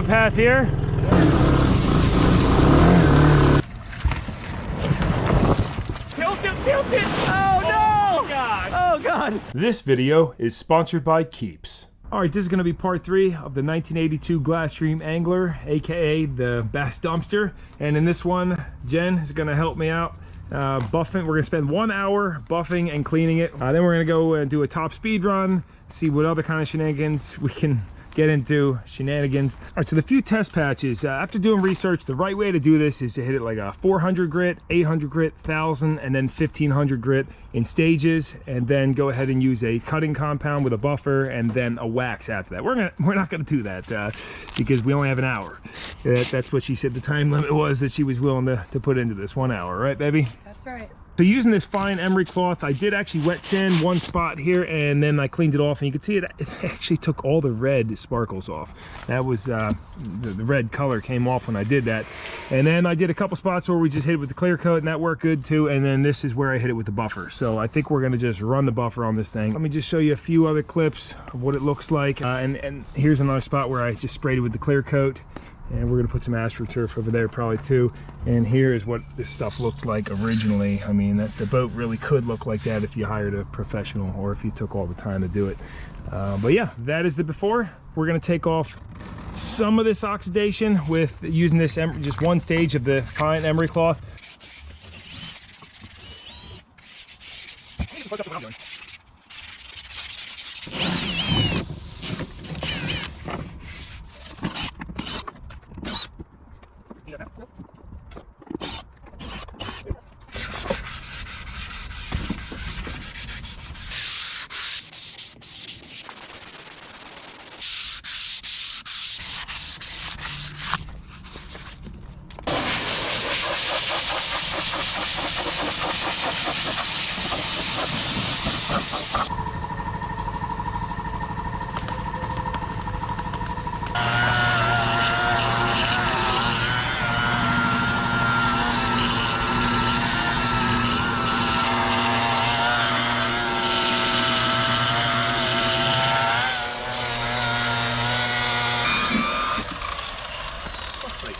a path here. Tilt it! Oh no! Oh god! Oh god! This video is sponsored by Keeps. Alright, this is going to be part 3 of the 1982 Glasstream Angler, aka the Bass Dumpster. And in this one, Jen is going to help me out buffing. We're going to spend 1 hour buffing and cleaning it. Then we're going to go and do a top speed run, see what other kind of shenanigans we can get into. All right, so the few test patches, after doing research, the right way to do this is to hit it like a 400 grit, 800 grit, 1000, and then 1500 grit in stages, and then go ahead and use a cutting compound with a buffer and then a wax after that. We're not gonna do that because we only have an hour. That's what she said the time limit was that she was willing to put into this. 1 hour, right, baby? That's right. So using this fine emery cloth, I did actually wet sand one spot here, and then I cleaned it off, and you can see it actually took all the red sparkles off. That was the red color came off when I did that. And then I did a couple spots where we just hit it with the clear coat, and that worked good too. And then this is where I hit it with the buffer. So I think we're gonna just run the buffer on this thing. Let me just show you a few other clips of what it looks like. And here's another spot where I just sprayed it with the clear coat. And we're gonna put some AstroTurf over there probably too. And here is what this stuff looked like originally. I mean, the boat really could look like that if you hired a professional or if you took all the time to do it. But yeah, that is the before. We're gonna take off some of this oxidation with using this just one stage of the fine emery cloth.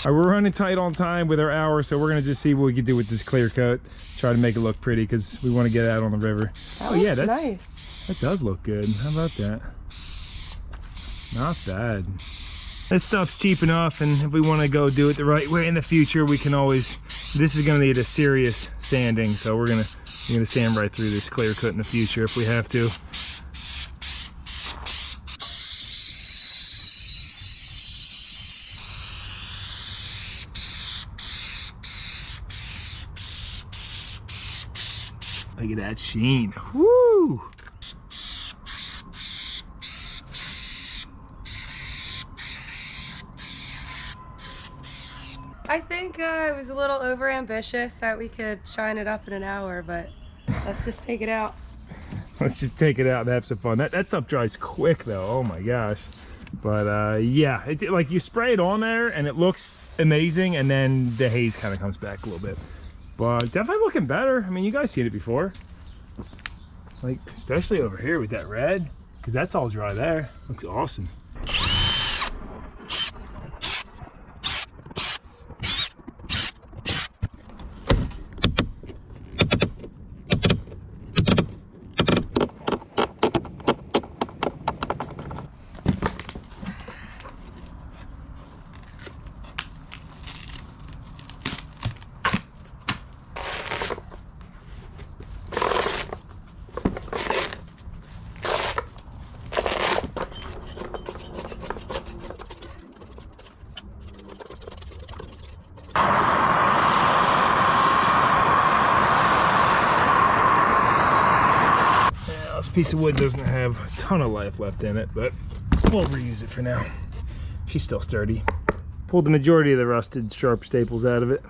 All right, we're running tight on time with our hour, so we're gonna just see what we can do with this clear coat. Try to make it look pretty because we want to get out on the river. Oh yeah, that's nice. That does look good. How about that? Not bad. This stuff's cheap enough, and if we want to go do it the right way in the future, we can always. This is gonna need a serious sanding, so we're gonna sand right through this clear coat in the future if we have to. Look at that sheen. Woo! I think it was a little over ambitious that we could shine it up in an hour, but let's just take it out. Let's just take it out and have some fun. That stuff dries quick though. Oh my gosh. But yeah, it's like you spray it on there and it looks amazing, and then the haze kind of comes back a little bit. But definitely looking better. I mean, you guys seen it before. Like, especially over here with that red, because that's all dry there. Looks awesome. Piece of wood doesn't have a ton of life left in it, but we'll reuse it for now. She's still sturdy. Pulled the majority of the rusted sharp staples out of it.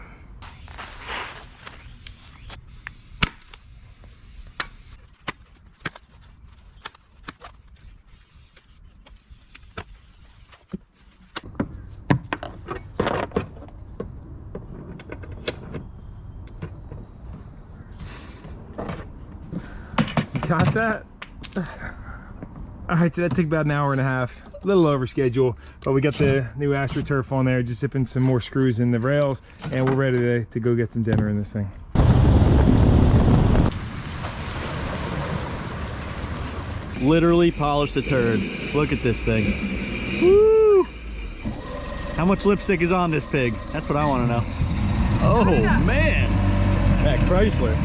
You got that? All right, so that took about an hour and a half. a little over schedule, but we got the new AstroTurf on there, just zipping some more screws in the rails, and we're ready to go get some dinner in this thing. Literally polished a turd. Look at this thing. Woo! How much lipstick is on this pig? That's what I want to know. Oh man, that Chrysler.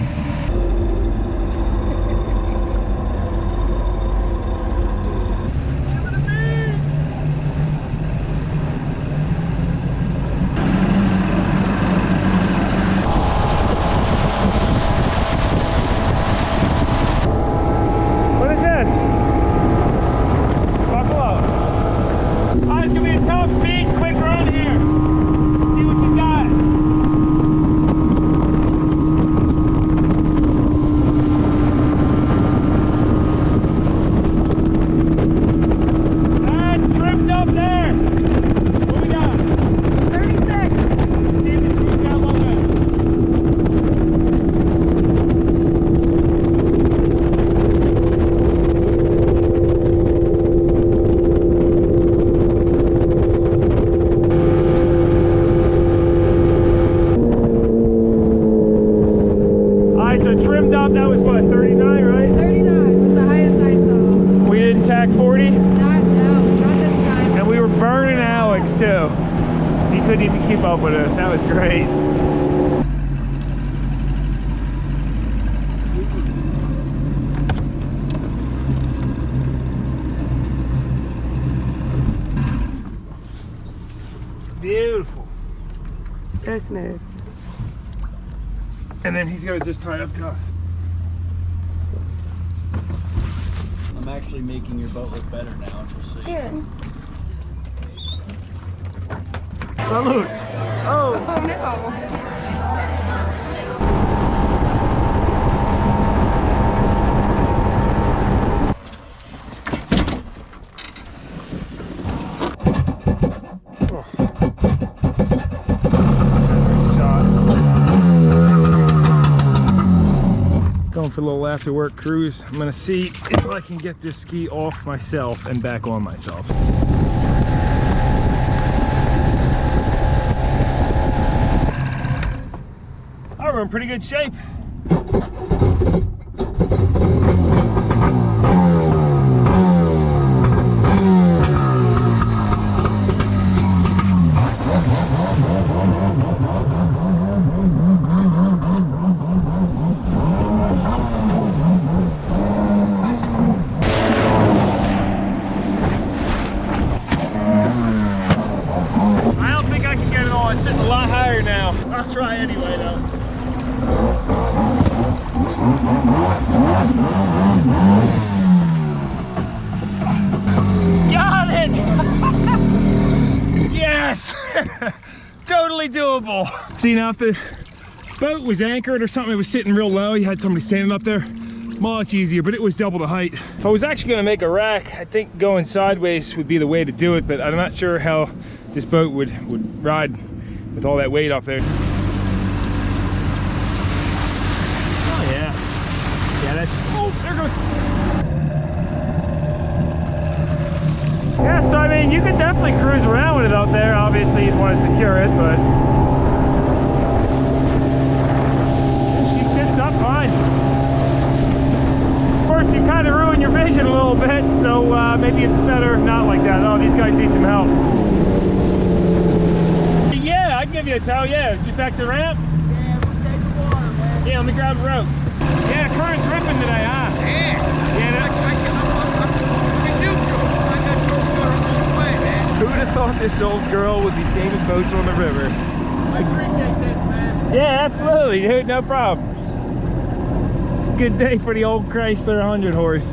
Couldn't even keep up with us. That was great. Beautiful. So smooth. And then he's gonna just tie up to us. I'm actually making your boat look better now, just so you Yeah. Salute! Oh! Oh no! Going for a little after work cruise. I'm gonna see if I can get this ski off myself and back on myself. We're in pretty good shape. I don't think I can get it all. It's sitting a lot higher now. I'll try anyway though. Got it! Yes! Totally doable. See, now if the boat was anchored or something, it was sitting real low, you had somebody standing up there, much easier, but it was double the height. If I was actually gonna make a rack, I think going sideways would be the way to do it, but I'm not sure how this boat would ride with all that weight up there. Yeah, that's, oh, there goes. Yeah, so I mean, you could definitely cruise around with it out there. Obviously, you'd want to secure it, but she sits up fine. Of course, you kind of ruin your vision a little bit, so maybe it's better not like that. Oh, these guys need some help. Yeah, I can give you a tow, yeah. Just back to the ramp? Yeah, we'll take the water, man. Yeah, let me grab the rope. Yeah, the current's ripping today, huh? Yeah. Yeah, I'm neutral. I got your water all the way, man. who'd have thought this old girl would be saving boats on the river? I appreciate this, man. Yeah, absolutely, dude, no problem. It's a good day for the old Chrysler 100 horse.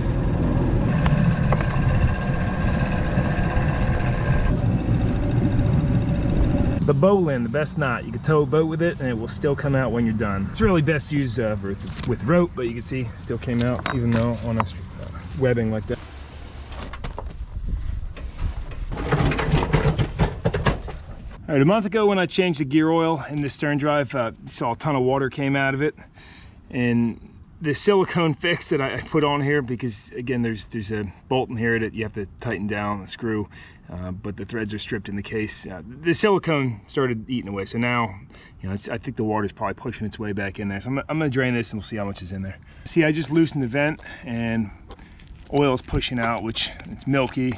The bowline, the best knot. You can tow a boat with it and it will still come out when you're done. It's really best used with rope, but you can see it still came out even though on a webbing like that. All right, a month ago when I changed the gear oil in the stern drive, saw a ton of water came out of it. And the silicone fix that I put on here, because again, there's a bolt in here that you have to tighten down the screw, but the threads are stripped in the case. The silicone started eating away, so now, you know, I think the water's probably pushing its way back in there. So I'm gonna drain this and we'll see how much is in there. See, I just loosened the vent and oil is pushing out, which it's milky.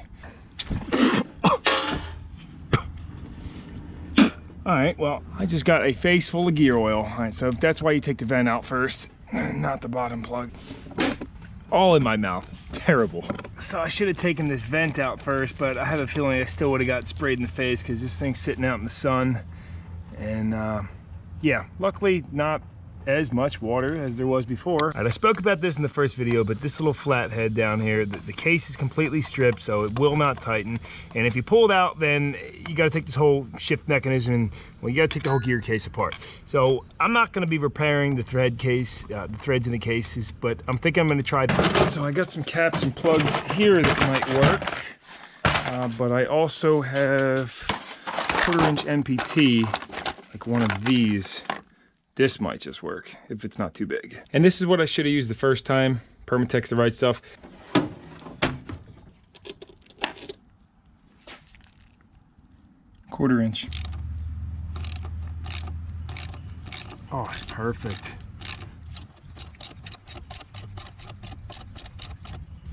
All right, well, I just got a face full of gear oil. All right, so that's why you take the vent out first, not the bottom plug. All in my mouth, terrible. So I should have taken this vent out first, but I have a feeling I still would have got sprayed in the face because this thing's sitting out in the sun. And yeah, luckily not as much water as there was before. And I spoke about this in the first video, but this little flathead down here, the case is completely stripped, so it will not tighten. And if you pull it out, then you gotta take this whole shift mechanism and, well, you gotta take the whole gear case apart. So I'm not gonna be repairing the thread case, the threads in the cases, but I'm thinking I'm gonna try that. So I got some caps and plugs here that might work, but I also have 1/4" NPT, like one of these. This might just work if it's not too big. And this is what I should have used the first time. Permatex the right stuff. 1/4". Oh, it's perfect.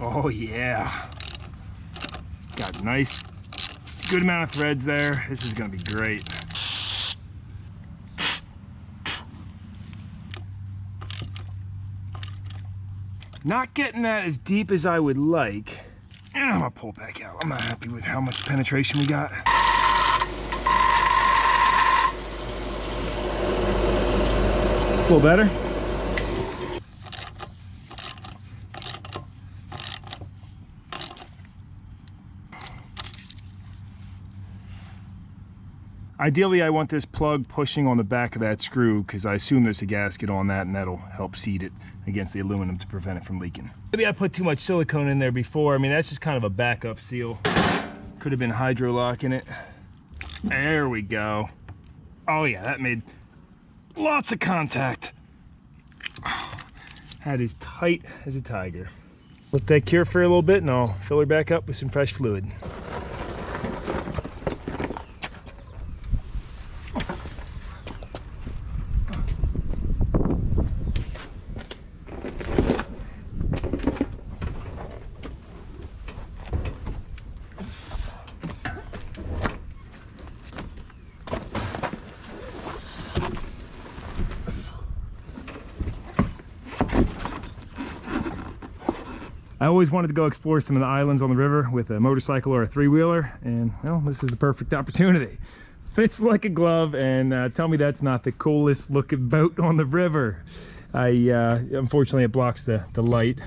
Oh yeah. Got a nice, good amount of threads there. This is gonna be great. Not getting that as deep as I would like. And I'm gonna pull back out. I'm not happy with how much penetration we got. A little better. Ideally, I want this plug pushing on the back of that screw because I assume there's a gasket on that and that'll help seat it against the aluminum to prevent it from leaking. Maybe I put too much silicone in there before. I mean, that's just kind of a backup seal. Could have been hydro locking it. There we go. Oh yeah, that made lots of contact. That is tight as a tiger. Let that cure for a little bit and I'll fill her back up with some fresh fluid. I always wanted to go explore some of the islands on the river with a motorcycle or a three-wheeler, and well, this is the perfect opportunity. Fits like a glove, and tell me that's not the coolest looking boat on the river. Unfortunately, it blocks the light.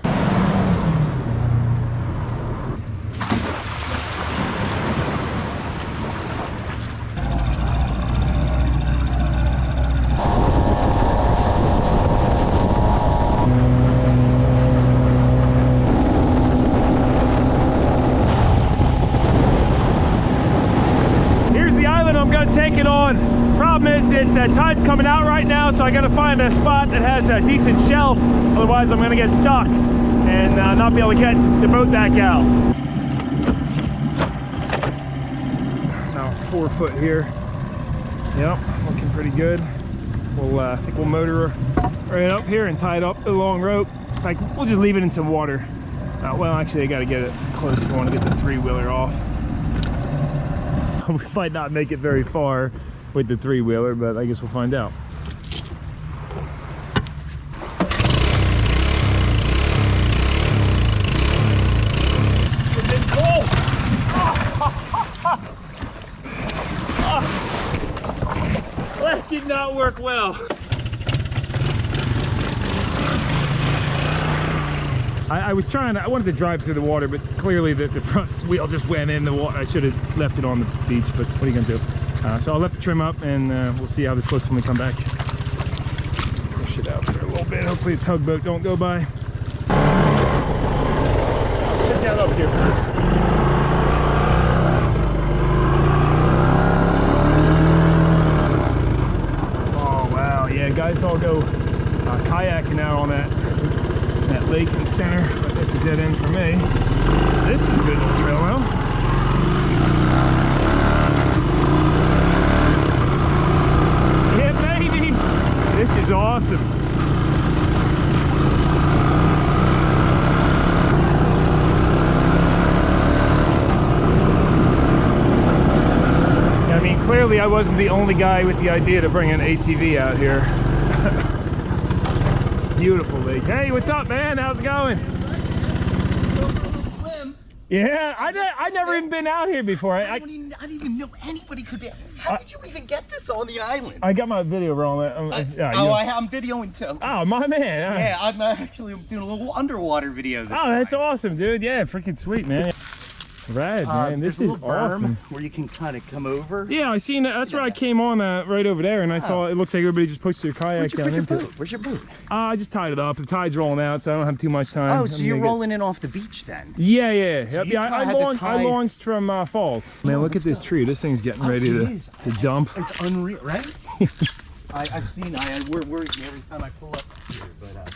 Take it on. Problem is, it's tide's coming out right now, so I gotta find a spot that has a decent shelf. Otherwise, I'm gonna get stuck and not be able to get the boat back out. Now 4 foot here. Yep, looking pretty good. I think we'll motor her right up here and tie it up with a long rope. In fact, we'll just leave it in some water. Well, actually, I gotta get it close if I want to get the three-wheeler off. We might not make it very far with the three-wheeler, but I guess we'll find out. That did not work well. I wanted to drive through the water, but clearly the front wheel just went in the water. I should have left it on the beach, but what are you gonna do? So I'll let the trim up and we'll see how this looks when we come back. Push it out there a little bit. Hopefully the tugboat don't go by. Check that up here first. Oh wow, yeah, guys all go kayaking out on that lake in the center. That's a dead end for me. This is a good little trail though. Yeah, baby! This is awesome. I mean, clearly I wasn't the only guy with the idea to bring an ATV out here. Beautiful lake. Hey, what's up, man? How's it going? Swim. Yeah, I never even been out here before. I didn't even know anybody could be. How did you even get this on the island? I got my video rolling. I'm videoing too. Oh, my man. Yeah, I'm actually doing a little underwater video this time. That's awesome, dude. Yeah, freaking sweet, man. Rad, man. This is awesome. Where you can kind of come over. Yeah, I seen that. That's where I came on right over there, and I saw it looks like everybody just pushed their kayak down into it. Where's your boat? I just tied it up. The tide's rolling out, so I don't have too much time. Oh, so you're rolling in off the beach then? Yeah. So Yeah, I launched from Falls. Man, look at this tree. This thing's getting ready to dump. It's unreal, right? I've seen. We're working every time I pull up here, but.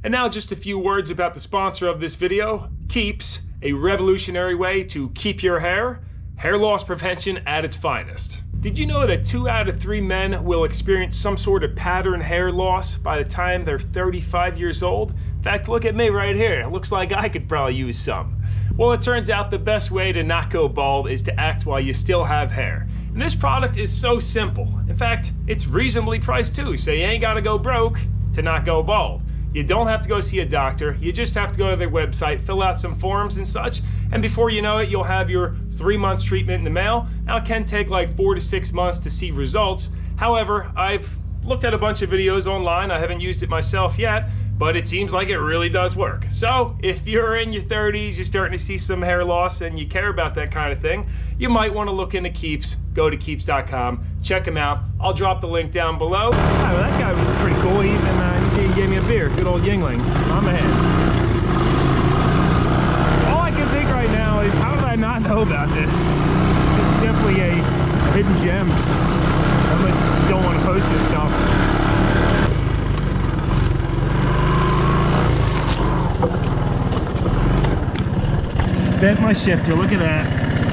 And now just a few words about the sponsor of this video, Keeps, a revolutionary way to keep your hair loss prevention at its finest. Did you know that 2 out of 3 men will experience some sort of pattern hair loss by the time they're 35 years old? In fact, look at me right here. It looks like I could probably use some. Well, it turns out the best way to not go bald is to act while you still have hair. And this product is so simple. In fact, it's reasonably priced too, so you ain't gotta go broke to not go bald. You don't have to go see a doctor. You just have to go to their website, fill out some forms and such, and before you know it, you'll have your 3 months treatment in the mail. Now, it can take like 4 to 6 months to see results. However, I've looked at a bunch of videos online. I haven't used it myself yet, but it seems like it really does work. So if you're in your 30s, you're starting to see some hair loss and you care about that kind of thing, you might want to look into Keeps. Go to keeps.com, check them out. I'll drop the link down below. Oh, that guy was pretty cool. He even gave me a beer. Good old Yingling. I'm ahead. All I can think right now is, how did I not know about this? This is definitely a hidden gem. Unless you don't want to post this stuff. Bent my shifter, look at that.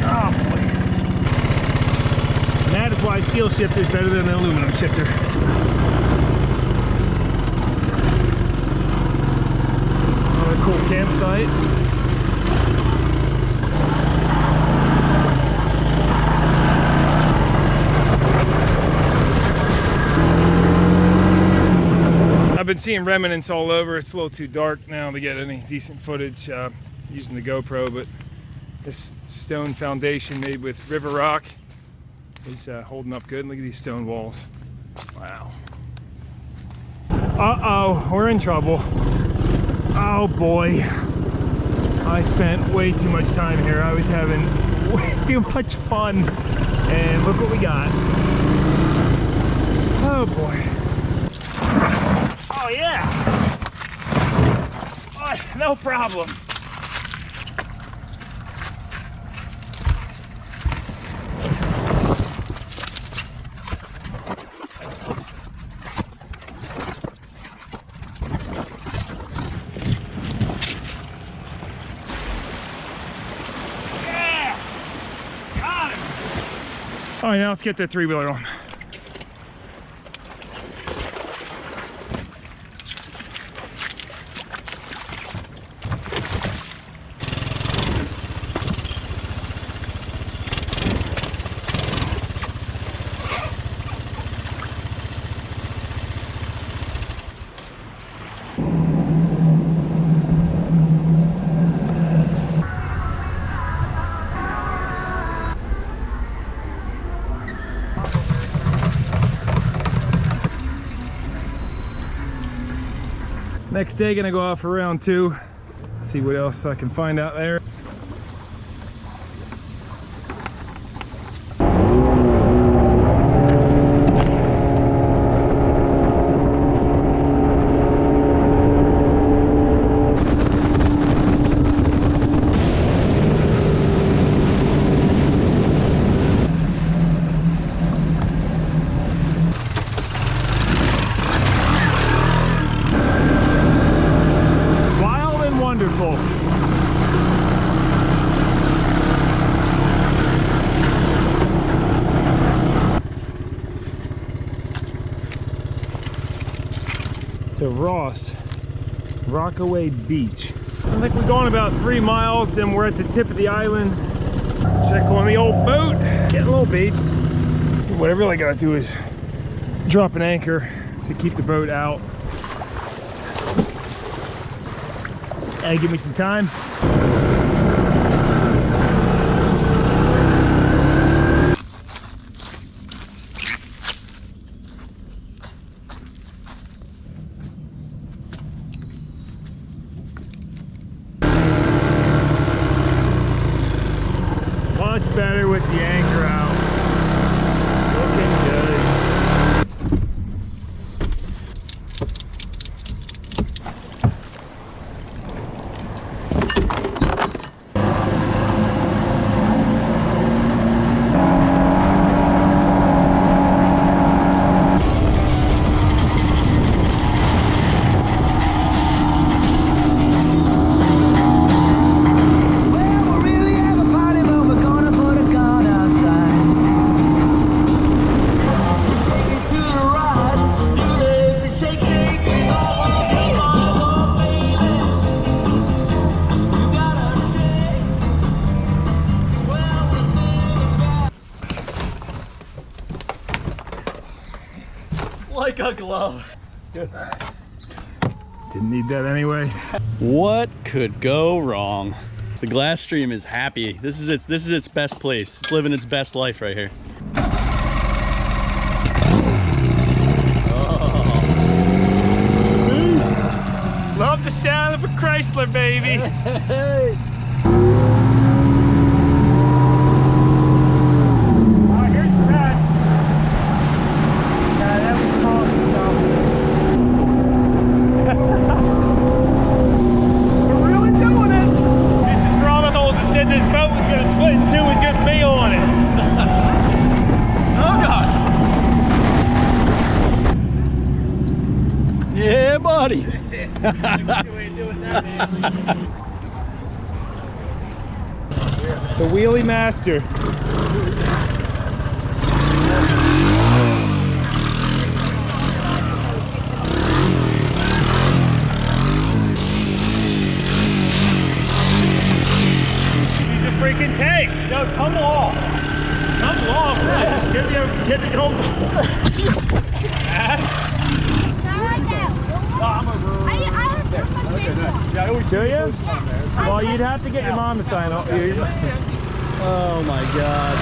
Oh boy. And that is why steel shifter is better than an aluminum shifter. Another cool campsite. I've been seeing remnants all over. It's a little too dark now to get any decent footage using the GoPro, but this stone foundation made with river rock is holding up good. Look at these stone walls. Wow. Uh-oh, we're in trouble. Oh boy. I spent way too much time here. I was having way too much fun. And look what we got. Oh boy. Oh yeah. Oh, no problem. All right, now let's get that 3-wheeler on. Next day, gonna go out for round 2. See what else I can find out there. So Ross, Rockaway Beach. I think we've gone about 3 miles and we're at the tip of the island. Check on the old boat, getting a little beached. What I really gotta do is drop an anchor to keep the boat out. And give me some time. Much better with the anchor out. Looking good. Like a glove. Good. Didn't need that anyway. What could go wrong? The Glasstream is happy. This is its best place. It's living its best life right here. Oh. Love the sound of a Chrysler, baby. Hey. Yeah, buddy. The wheelie master. He's a freaking tank. Yo, tumble off. Tumble off. Yeah, just get me home. Ass. Do you? Well, you'd have to get your mom to sign up. Oh my God.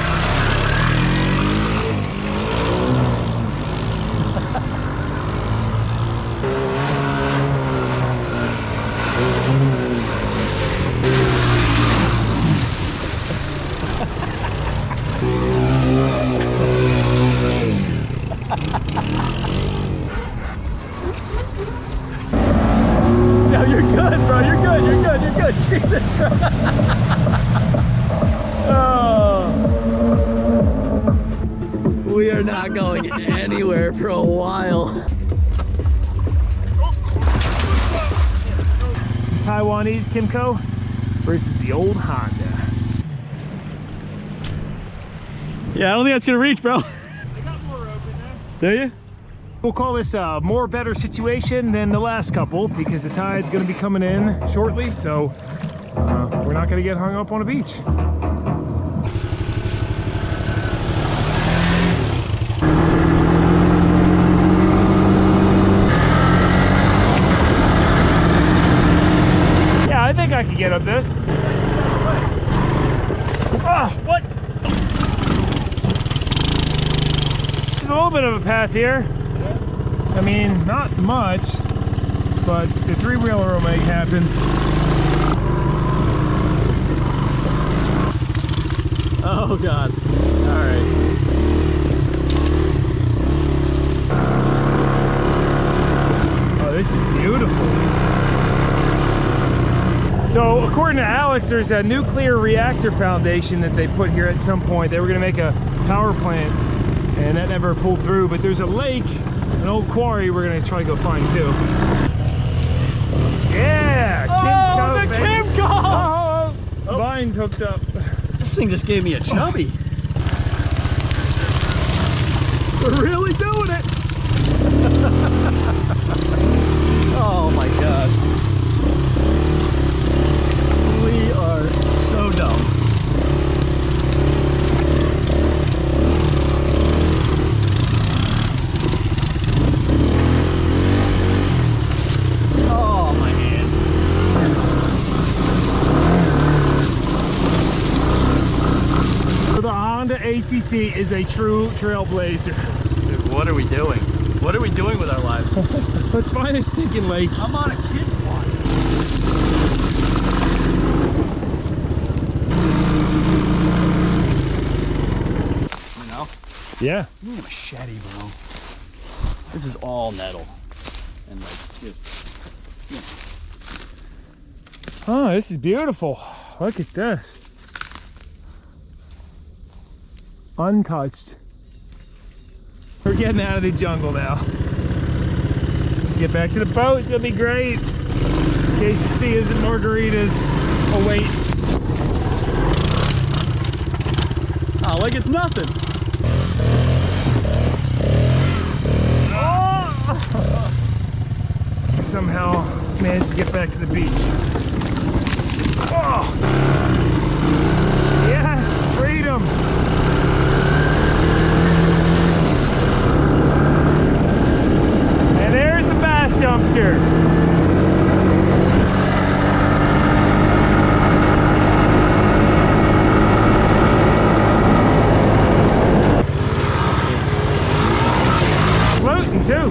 No, you're good, bro. You're good. You're good. You're good. Jesus Christ. Oh. We are not going anywhere for a while. Some Taiwanese Kimco versus the old Honda. Yeah, I don't think that's gonna reach, bro. I got more rope in there. Do you? We'll call this a more better situation than the last couple because the tide's going to be coming in shortly, so we're not going to get hung up on a beach. Yeah, I think I could get up this. Oh, what? There's a little bit of a path here. I mean, not much, but the three-wheeler will make happen. Oh God. All right. Oh, this is beautiful. So, according to Alex, there's a nuclear reactor foundation that they put here at some point. They were going to make a power plant, and that never pulled through. But there's a lake, an old quarry we're going to try to go find too. Yeah! Oh, Kimco, the baby. Kimco! Oh, Vine's hooked up. This thing just gave me a chubby. We're really doing it! CC is a true trailblazer. Dude, what are we doing? What are we doing with our lives? Let's find a stinking lake. I'm on a kid's watch. You know? Yeah. You need a machete, bro. This is all metal. And like just, you know. Oh, this is beautiful. Look at this. Untouched. We're getting out of the jungle now. Let's get back to the boat. It's gonna be great. Quesadillas and margaritas await. Oh, like it's nothing. Oh! Somehow managed to get back to the beach. Oh! Yes, freedom! And there's the bass dumpster. Floating too.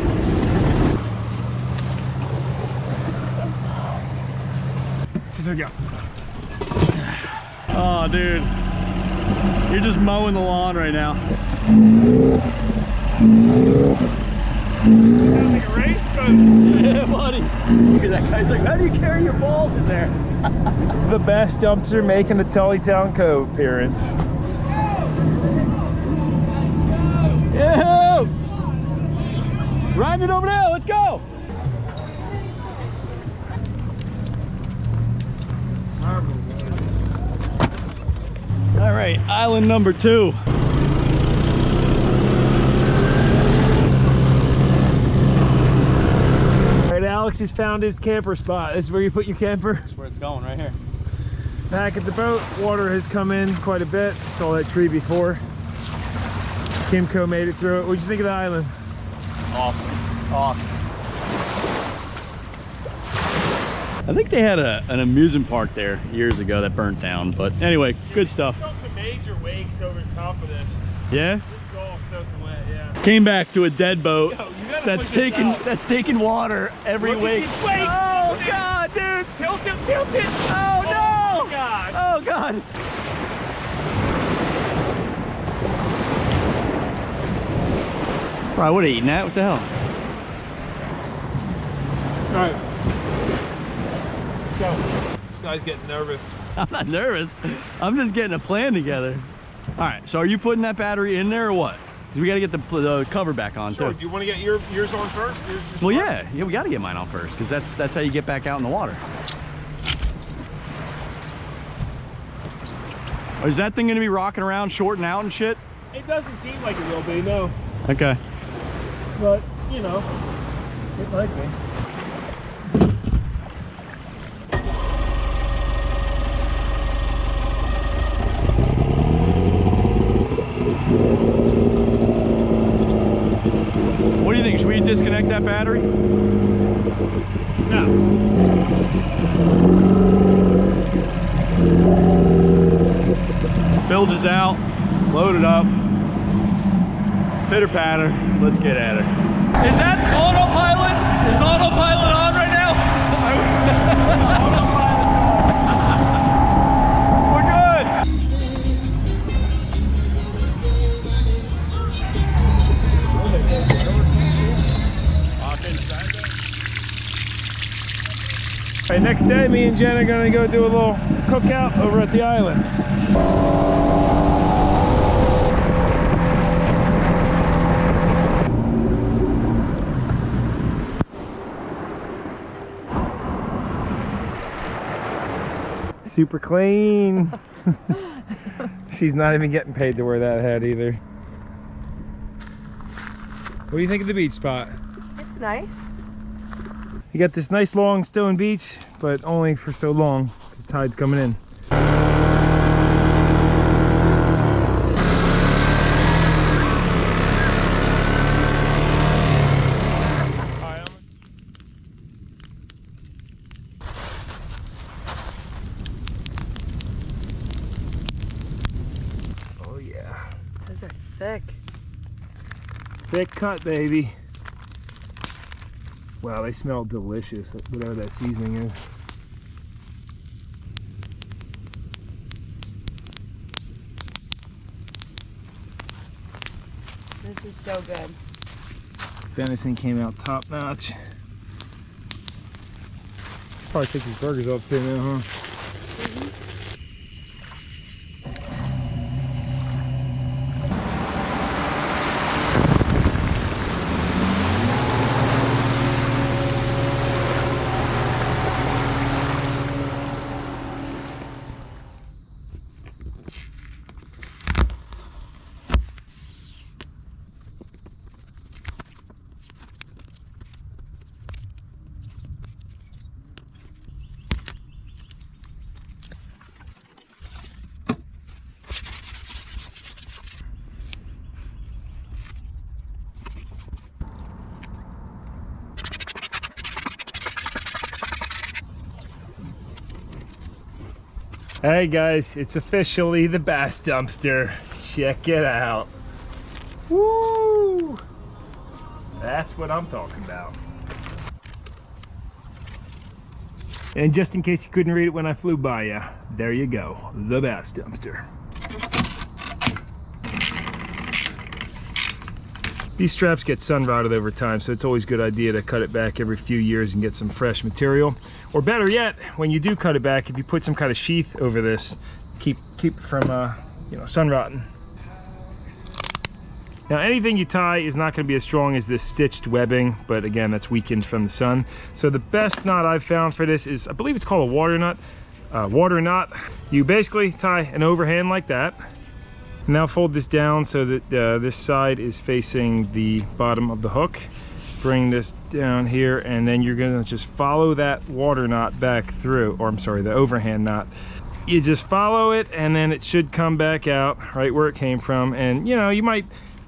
There we go. Oh, dude. You're just mowing the lawn right now. Like a race boat. Yeah, buddy. Look at that guy's like, how do you carry your balls in there? The bass dumpster making a Tullytown Cove appearance. Yeah! Riding it over there, let's go! All right, island number 2. All right, Alex has found his camper spot. This is where you put your camper. That's where it's going, right here. Back at the boat, water has come in quite a bit. Saw that tree before. Kimco made it through it. What'd you think of the island? Awesome, awesome. I think they had an amusement park there years ago that burnt down, but anyway, good stuff. Some major wakes over the top of this. Yeah? This is all soaking wet, yeah. Came back to a dead boat Yo, you gotta that's point this out. taking water every Look at wake. these wakes. Oh God, dude! Tilt it, tilt it! Oh no! Oh God! Oh God! Right, what are you eating at? What the hell? All right. Let's go. This guy's getting nervous. I'm not nervous. I'm just getting a plan together. All right, so are you putting that battery in there or what? Because we got to get the cover back on Sure. too. Do you want to get yours on first? Well, yeah, we got to get mine on first because that's how you get back out in the water. Is that thing going to be rocking around, shorting out and shit? It doesn't seem like it will be, no. Okay. But, you know, it might be. What do you think? Should we disconnect that battery? No. Bilge is out, loaded up, pitter patter, let's get at her. Is that autopilot? Is autopilot on right now? All right, next day, me and Jen are gonna go do a little cookout over at the island. Super clean. She's not even getting paid to wear that hat either. What do you think of the beach spot? It's nice. You got this nice long stone beach, but only for so long because tide's coming in. thick. Thick cut, baby. Wow, they smell delicious, whatever that seasoning is. This is so good. Venison came out top notch. Probably take these burgers off too now, huh? Hey guys, it's officially the bass dumpster. Check it out. Woo! That's what I'm talking about. And just in case you couldn't read it when I flew by you, there you go, the bass dumpster. These straps get sun rotted over time, so it's always a good idea to cut it back every few years and get some fresh material. Or better yet, when you do cut it back, if you put some kind of sheath over this, keep it from sun rotting. Now anything you tie is not going to be as strong as this stitched webbing, but again, that's weakened from the sun. So the best knot I've found for this is, I believe it's called a water knot. You basically tie an overhand like that. Now fold this down so that this side is facing the bottom of the hook. Bring this down here, and then you're gonna just follow that water knot back through, or I'm sorry, the overhand knot. You just follow it, and then it should come back out right where it came from. And you might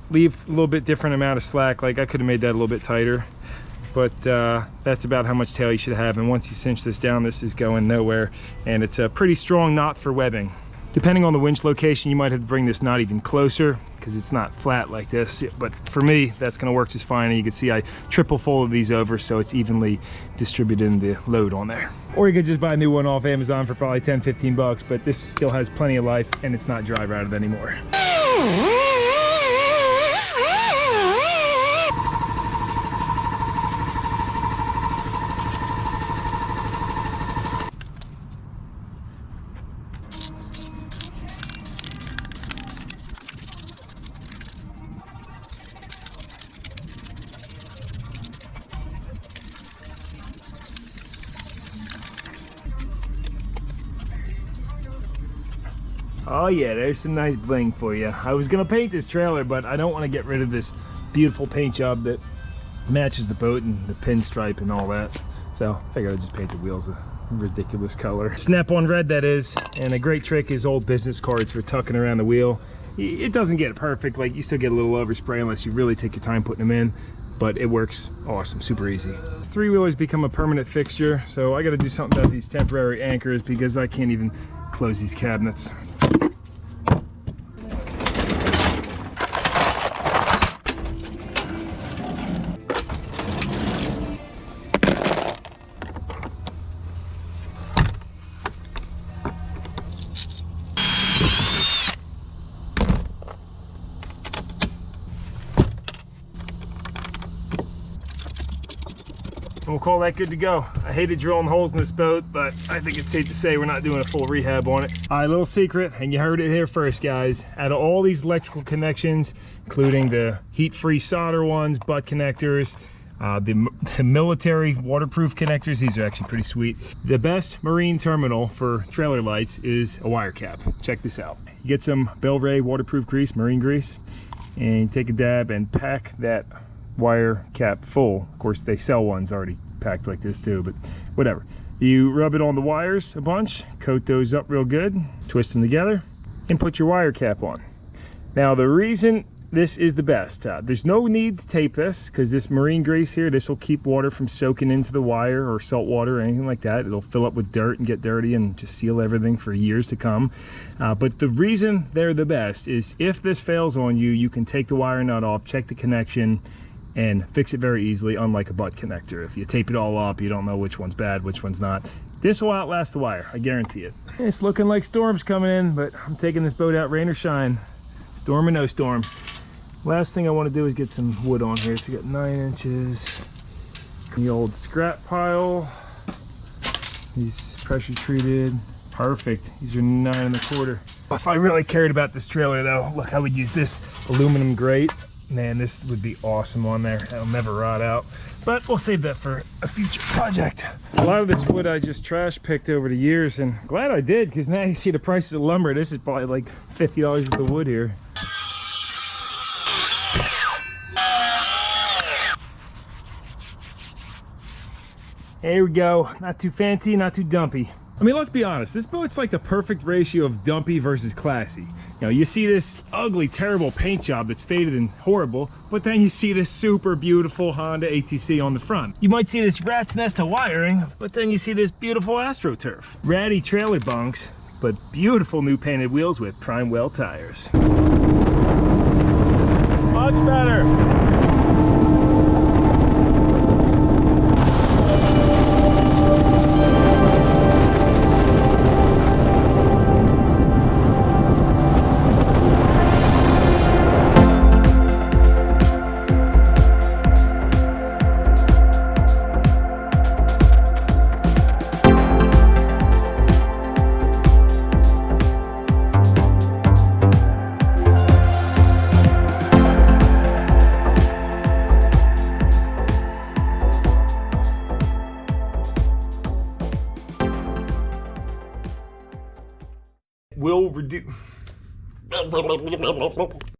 leave a little bit different amount of slack. Like I could have made that a little bit tighter, but that's about how much tail you should have. And once you cinch this down, this is going nowhere, and it's a pretty strong knot for webbing. Depending on the winch location, you might have to bring this knot even closer because it's not flat like this. But for me, that's going to work just fine. And you can see I triple folded these over so it's evenly distributed in the load on there. Or you could just buy a new one off Amazon for probably 10-15 bucks, but this still has plenty of life and it's not dry rotted anymore. Oh yeah, there's some nice bling for you. I was gonna paint this trailer, but I don't want to get rid of this beautiful paint job that matches the boat and the pinstripe and all that. So I figured I'd just paint the wheels a ridiculous color. Snap-on red, that is. And a great trick is old business cards for tucking around the wheel. It doesn't get perfect, like you still get a little overspray unless you really take your time putting them in, but it works awesome, super easy. This three-wheeler's become a permanent fixture, so I gotta do something about these temporary anchors because I can't even close these cabinets. We'll call that good to go. I hated drilling holes in this boat, but I think it's safe to say we're not doing a full rehab on it. All right, little secret, and you heard it here first, guys. Out of all these electrical connections, including the heat-free solder ones, butt connectors, the military waterproof connectors, these are actually pretty sweet. The best marine terminal for trailer lights is a wire cap. Check this out. You get some Bel-Ray waterproof grease, marine grease, and you take a dab and pack that wire cap full. Of course, they sell ones already packed like this too, but whatever. You rub it on the wires a bunch, coat those up real good, twist them together, and put your wire cap on. Now, the reason this is the best. There's no need to tape this because this marine grease here, this will keep water from soaking into the wire or salt water or anything like that. It'll fill up with dirt and get dirty and just seal everything for years to come. But the reason they're the best is if this fails on you, you can take the wire nut off, check the connection, and fix it very easily, unlike a butt connector. If you tape it all up, you don't know which one's bad, which one's not. This will outlast the wire, I guarantee it. It's looking like storm's coming in, but I'm taking this boat out rain or shine. Storm or no storm. Last thing I want to do is get some wood on here. So we got 9 inches. The old scrap pile. These pressure treated. Perfect. These are 9 1/4. If I really cared about this trailer though, look, I would use this aluminum grate. Man, this would be awesome on there. It'll never rot out. But we'll save that for a future project. A lot of this wood I just trash picked over the years, and glad I did, because now you see the prices of lumber. This is probably like $50 worth of wood here. There we go. Not too fancy, not too dumpy. I mean, let's be honest. This boat's like the perfect ratio of dumpy versus classy. You know, you see this ugly, terrible paint job that's faded and horrible, but then you see this super beautiful Honda ATC on the front. You might see this rat's nest of wiring, but then you see this beautiful AstroTurf. Ratty trailer bunks, but beautiful new painted wheels with prime well tires. Much better. Will reduce